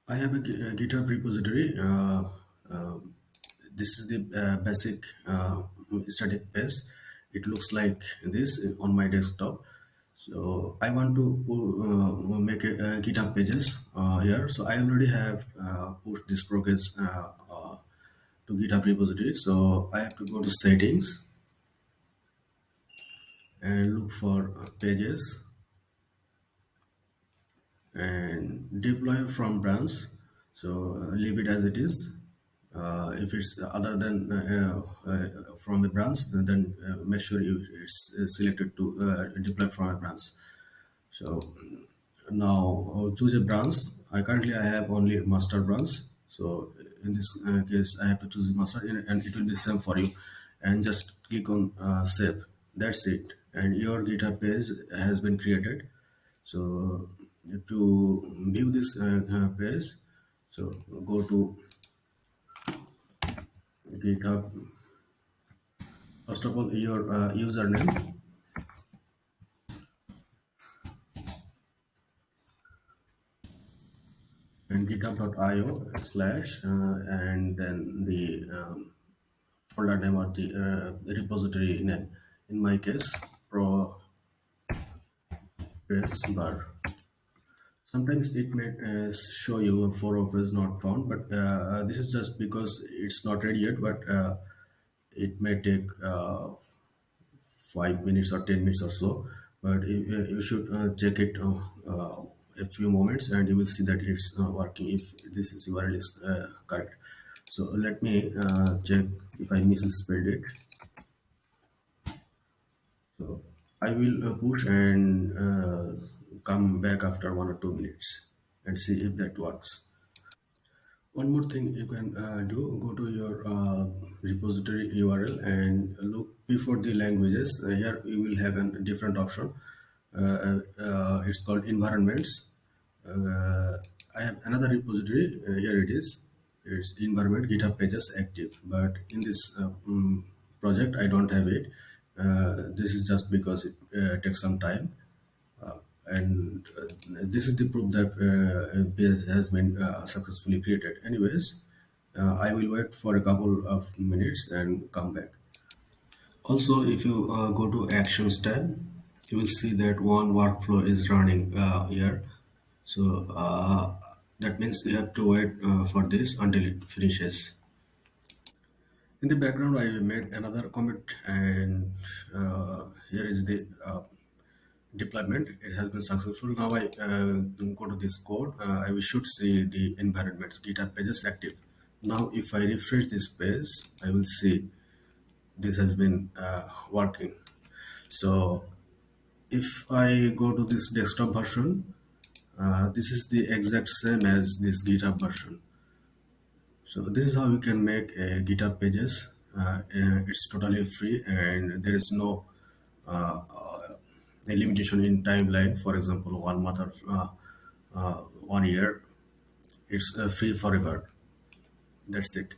I have a GitHub repository. Uh, this is the basic static page. It looks like this on my desktop. So I want to make a GitHub pages here. So I already have pushed this progress to GitHub repository. So I have to go to settings and look for pages and deploy from branch. So leave it as it is. If it's other than from a branch, then make sure it's selected to deploy from a branch. So now choose a branch. I have only master branch. So in this case, I have to choose the master, and it will be same for you. And just click on save. That's it. And your GitHub page has been created. So to view this page, so go to GitHub. First of all, your username and github.io slash and then the folder name or the repository name. In my case, progress bar. Sometimes it may show you a 4 is not found, but this is just because it's not ready yet. But it may take 5 minutes or 10 minutes or so. But you should check it a few moments, and you will see that it's working. If this is URL is correct, so let me check if I misspelled it. So I will push and come back after 1 or 2 minutes and see if that works. One more thing you can do, go to your repository URL and look before the languages. Here you will have a different option. It's called environments. Uh, I have another repository. Here it is. It's environment GitHub pages active. But in this project, I don't have it. This is just because it takes some time, and this is the proof that page has been successfully created. Anyways, I will wait for a couple of minutes and come back. Also, if you go to actions tab, you will see that one workflow is running here. So that means you have to wait for this until it finishes. In the background, I made another commit, and here is the deployment. It has been successful. Now I go to this code. I should see the environments GitHub pages active. Now if I refresh this page, I will see this has been working. So if I go to this desktop version, this is the exact same as this GitHub version. So this is how you can make GitHub pages. It's totally free, and there is no a limitation in timeline. For example, 1 month or 1 year. It's free forever. That's it.